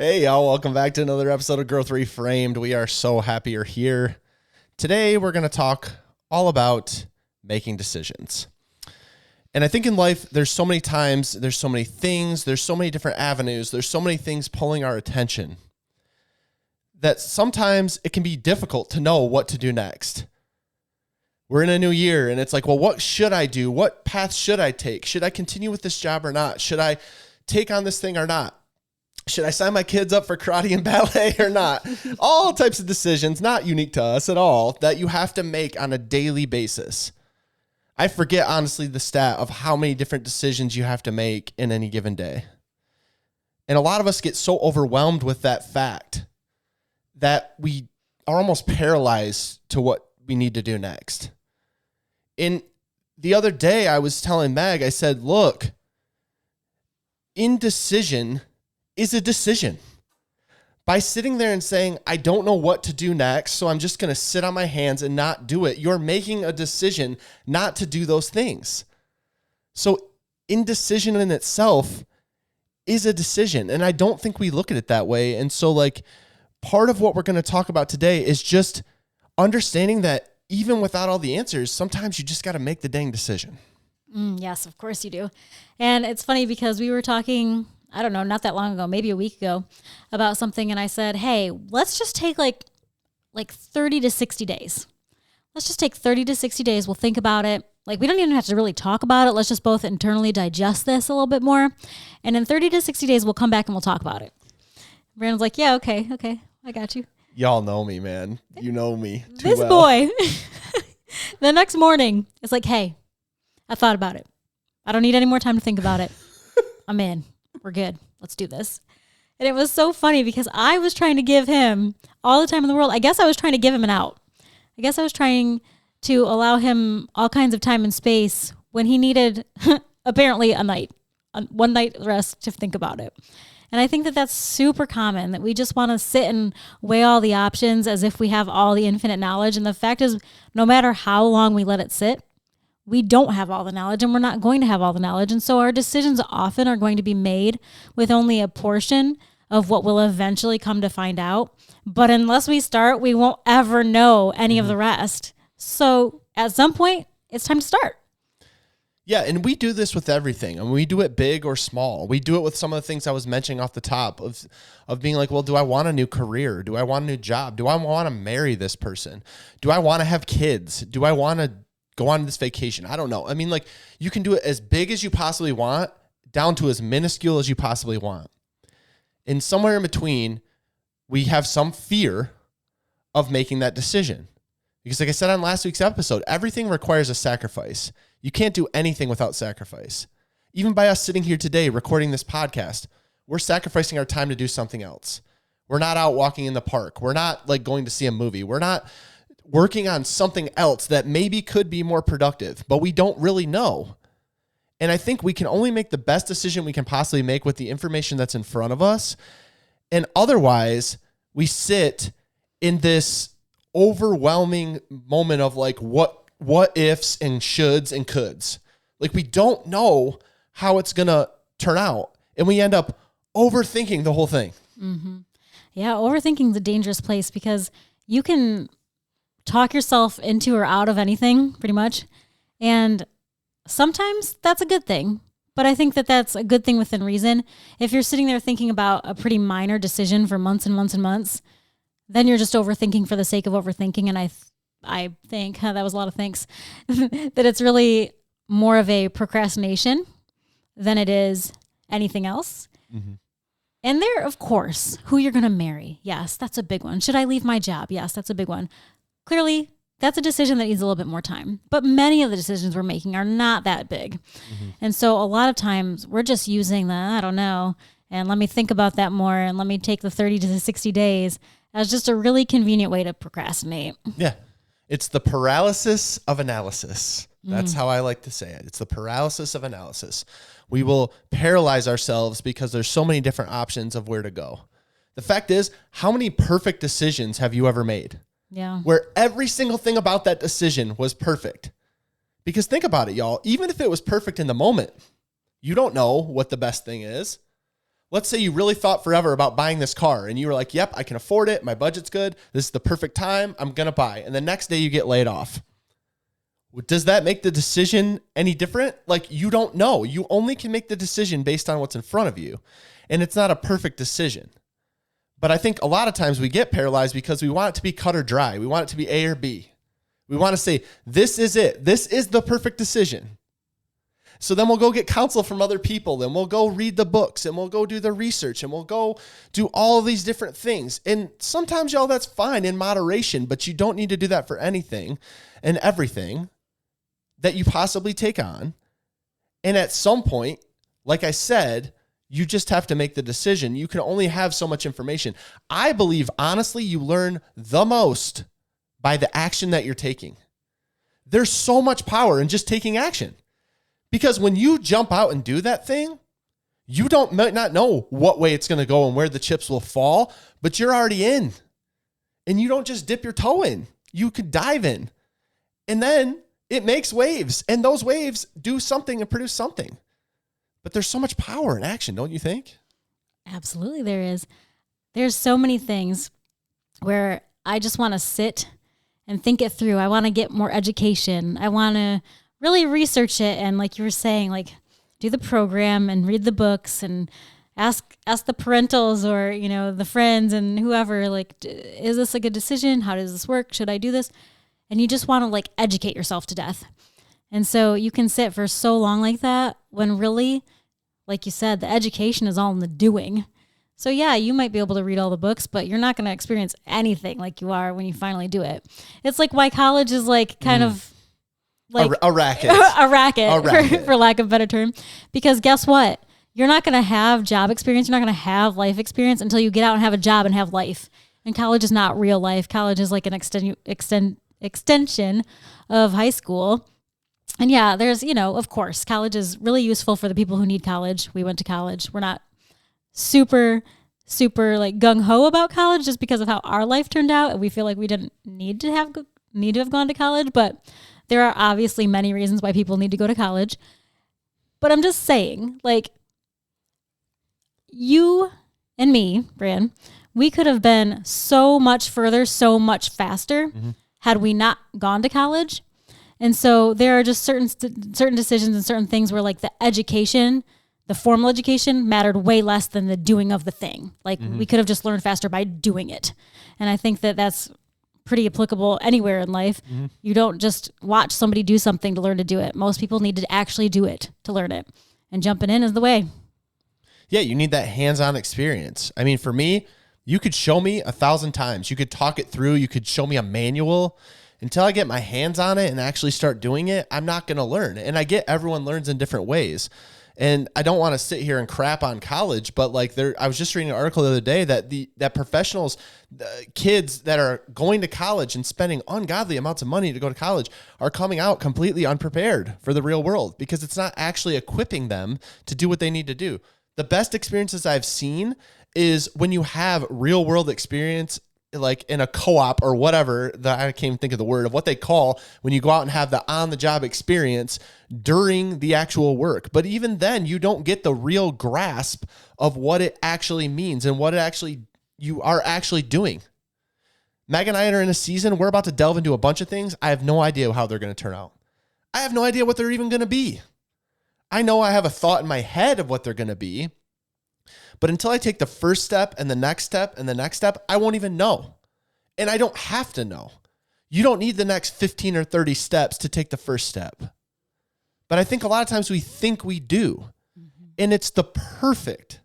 Hey, y'all. Welcome back to another episode of Growth Reframed. We are so happy you're here. Today, we're going to talk all about making decisions. And I think in life, there's so many times, there's so many things, there's so many different avenues, there's so many things pulling our attention that sometimes it can be difficult to know what to do next. We're in a new year and it's like, well, what should I do? What path should I take? Should I continue with this job or not? Should I take on this thing or not? Should I sign my kids up for karate and ballet or not? All types of decisions, not unique to us at all, that you have to make on a daily basis. I forget, honestly, the stat of how many different decisions you have to make in any given day. And a lot of us get so overwhelmed with that fact that we are almost paralyzed to what we need to do next. In the other day, I was telling Meg, I said, look, indecision is a decision. By sitting there and saying, I don't know what to do next, so I'm just going to sit on my hands and not do it, you're making a decision not to do those things. So indecision in itself is a decision, and I don't think we look at it that way. And so part of what we're going to talk about today is just understanding that even without all the answers, sometimes you just got to make the dang decision. Yes, of course you do. And it's funny because we were talking, I don't know, not that long ago, maybe a week ago, about something. And I said, hey, let's just take like 30 to 60 days. Let's just take 30 to 60 days. We'll think about it. Like, we don't even have to really talk about it. Let's just both internally digest this a little bit more. And in 30 to 60 days, we'll come back and we'll talk about it. Brandon's like, yeah, okay, I got you. Y'all know me, man. You know me too This well. boy, the next morning, it's like, hey, I thought about it. I don't need any more time to think about it. I'm in. We're good. Let's do this. And it was so funny because I was trying to give him all the time in the world. I guess I was trying to give him an out. I guess I was trying to allow him all kinds of time and space when he needed apparently one night rest to think about it. And I think that that's super common, that we just want to sit and weigh all the options as if we have all the infinite knowledge. And the fact is, no matter how long we let it sit, we don't have all the knowledge and we're not going to have all the knowledge. And so our decisions often are going to be made with only a portion of what we'll eventually come to find out. But unless we start, we won't ever know any of the rest. So at some point, it's time to start. Yeah, and we do this with everything. I mean, we do it big or small. We do it with some of the things I was mentioning off the top of being like, well, do I want a new career? Do I want a new job? Do I want to marry this person? Do I want to have kids? Do I want to go on this vacation? I don't know. I mean, you can do it as big as you possibly want, down to as minuscule as you possibly want. And somewhere in between, we have some fear of making that decision. Because like I said on last week's episode, everything requires a sacrifice. You can't do anything without sacrifice. Even by us sitting here today recording this podcast, we're sacrificing our time to do something else. We're not out walking in the park. We're not going to see a movie. We're not working on something else that maybe could be more productive, but we don't really know. And I think we can only make the best decision we can possibly make with the information that's in front of us. And otherwise, we sit in this overwhelming moment of what ifs and shoulds and coulds. We don't know how it's going to turn out. And we end up overthinking the whole thing. Mm-hmm. Yeah, overthinking is a dangerous place because you can talk yourself into or out of anything pretty much. And sometimes that's a good thing. But I think that that's a good thing within reason. If you're sitting there thinking about a pretty minor decision for months and months and months, then you're just overthinking for the sake of overthinking. And I think, that was a lot of thanks, that it's really more of a procrastination than it is anything else. Mm-hmm. And there, of course, who you're going to marry. Yes, that's a big one. Should I leave my job? Yes, that's a big one. Clearly, that's a decision that needs a little bit more time. But many of the decisions we're making are not that big. Mm-hmm. And so a lot of times we're just using the, I don't know, and let me think about that more, and let me take the 30 to the 60 days as just a really convenient way to procrastinate. Yeah. It's the paralysis of analysis. That's how I like to say it. It's the paralysis of analysis. We will paralyze ourselves because there's so many different options of where to go. The fact is, how many perfect decisions have you ever made? Yeah. Where every single thing about that decision was perfect. Because think about it, y'all. Even if it was perfect in the moment, you don't know what the best thing is. Let's say you really thought forever about buying this car and you were like, yep, I can afford it. My budget's good. This is the perfect time. I'm going to buy. And the next day you get laid off. Does that make the decision any different? Like, you don't know. You only can make the decision based on what's in front of you. And it's not a perfect decision. But I think a lot of times we get paralyzed because we want it to be cut or dry. We want it to be A or B. We want to say, this is it. This is the perfect decision. So then we'll go get counsel from other people, and we'll go read the books, and we'll go do the research, and we'll go do all of these different things. And sometimes, y'all, that's fine in moderation, but you don't need to do that for anything and everything that you possibly take on. And at some point, like I said, you just have to make the decision. You can only have so much information. I believe, honestly, you learn the most by the action that you're taking. There's so much power in just taking action. Because when you jump out and do that thing, you might not know what way it's going to go and where the chips will fall, but you're already in. And you don't just dip your toe in. You could dive in. And then it makes waves. And those waves do something and produce something. But there's so much power in action, don't you think? Absolutely there is. There's so many things where I just want to sit and think it through. I want to get more education. I want to really research it, and like you were saying, like do the program and read the books and ask the parentals or, you know, the friends and whoever, like, is this a good decision? How does this work? Should I do this? And you just want to like educate yourself to death. And so you can sit for so long like that when really, like you said, the education is all in the doing. So yeah, you might be able to read all the books, but you're not going to experience anything like you are when you finally do it. It's like why college is like kind of like a racket, a racket. For lack of a better term, because guess what? You're not going to have job experience. You're not going to have life experience until you get out and have a job and have life. And college is not real life. College is like an extension of high school. And yeah, there's, you know, of course, college is really useful for the people who need college. We went to college. We're not super like gung ho about college just because of how our life turned out. And we feel like we didn't need to have gone to college, but there are obviously many reasons why people need to go to college. But I'm just saying, like, you and me, Bran, we could have been so much further, so much faster had we not gone to college. And so there are just certain decisions and certain things where like the education, the formal education mattered way less than the doing of the thing. Like we could have just learned faster by doing it. And I think that that's pretty applicable anywhere in life. You don't just watch somebody do something to learn to do it. Most people need to actually do it to learn it. And jumping in is the way. Yeah, you need that hands-on experience. I mean, for me, you could show me 1,000 times. You could talk it through. You could show me a manual. Until I get my hands on it and actually start doing it, I'm not going to learn. And I get everyone learns in different ways. And I don't want to sit here and crap on college, but like I was just reading an article the other day that professionals, kids that are going to college and spending ungodly amounts of money to go to college are coming out completely unprepared for the real world because it's not actually equipping them to do what they need to do. The best experiences I've seen is when you have real world experience, like in a co-op or whatever, that I can't even think of the word of what they call when you go out and have the on-the-job experience during the actual work. But even then, you don't get the real grasp of what it actually means and what you are actually doing. Meg and I are in a season. We're about to delve into a bunch of things. I have no idea how they're going to turn out. I have no idea what they're even going to be. I know I have a thought in my head of what they're going to be. But until I take the first step and the next step and the next step, I won't even know. And I don't have to know. You don't need the next 15 or 30 steps to take the first step. But I think a lot of times we think we do. And it's the perfect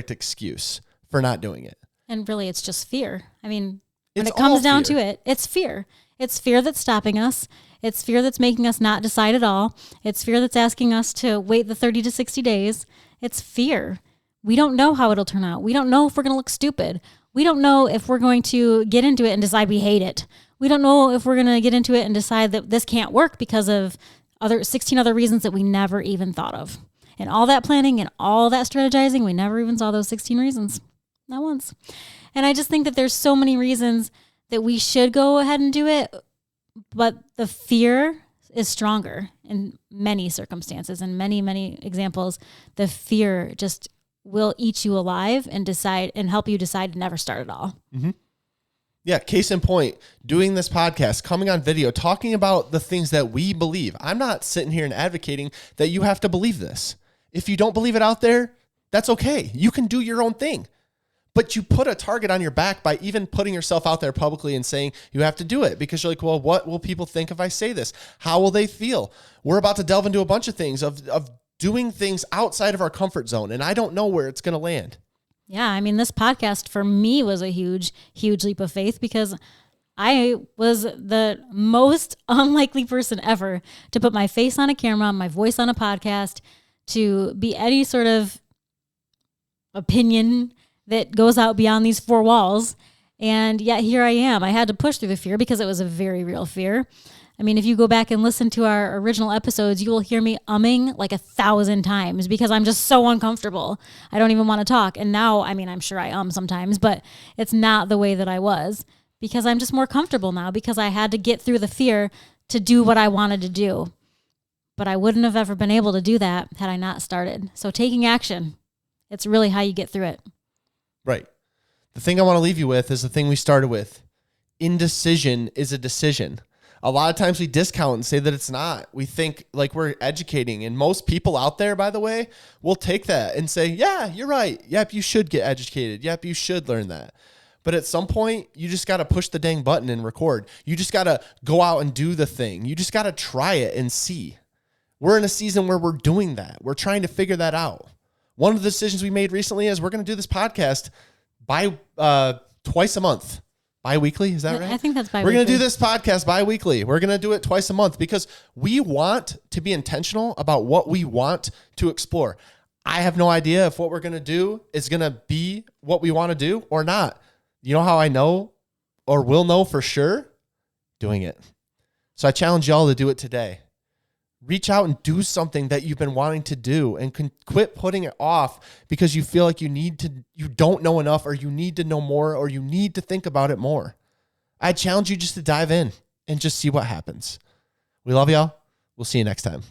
excuse for not doing it. And really, it's just fear. I mean, when it comes down to it, it's fear. It's fear that's stopping us. It's fear that's making us not decide at all. It's fear that's asking us to wait the 30 to 60 days. It's fear. We don't know how it'll turn out. We don't know if we're going to look stupid. We don't know if we're going to get into it and decide we hate it. We don't know if we're going to get into it and decide that this can't work because of 16 other reasons that we never even thought of. And all that planning and all that strategizing, we never even saw those 16 reasons. Not once. And I just think that there's so many reasons that we should go ahead and do it, but the fear is stronger in many circumstances and many, many examples. The fear just will eat you alive and help you decide to never start at all. Mm-hmm. Yeah, case in point, doing this podcast, coming on video, talking about the things that we believe. I'm not sitting here and advocating that you have to believe this. If you don't believe it out there, that's okay. You can do your own thing. But you put a target on your back by even putting yourself out there publicly and saying you have to do it because you're like, well, what will people think if I say this? How will they feel? We're about to delve into a bunch of things of doing things outside of our comfort zone, and I don't know where it's going to land. Yeah, I mean, this podcast for me was a huge, huge leap of faith because I was the most unlikely person ever to put my face on a camera, my voice on a podcast, to be any sort of opinion that goes out beyond these four walls. And yet here I am. I had to push through the fear because it was a very real fear. I mean, if you go back and listen to our original episodes, you will hear me umming like 1,000 times because I'm just so uncomfortable. I don't even want to talk. And now, I mean, I'm sure I sometimes, but it's not the way that I was because I'm just more comfortable now because I had to get through the fear to do what I wanted to do. But I wouldn't have ever been able to do that had I not started. So taking action, it's really how you get through it. Right. The thing I want to leave you with is the thing we started with. Indecision is a decision. A lot of times we discount and say that it's not. We think like we're educating. And most people out there, by the way, will take that and say, yeah, you're right. Yep, you should get educated. Yep, you should learn that. But at some point, you just got to push the dang button and record. You just got to go out and do the thing. You just got to try it and see. We're in a season where we're doing that. We're trying to figure that out. One of the decisions we made recently is we're going to do this podcast twice a month. Bi-weekly, is that right? I think that's bi-weekly. We're going to do this podcast bi-weekly. We're going to do it twice a month because we want to be intentional about what we want to explore. I have no idea if what we're going to do is going to be what we want to do or not. You know how I know or will know for sure? Doing it. So I challenge y'all to do it today. Reach out and do something that you've been wanting to do and quit putting it off because you feel like you don't know enough or you need to know more or you need to think about it more. I challenge you just to dive in and just see what happens. We love y'all. We'll see you next time.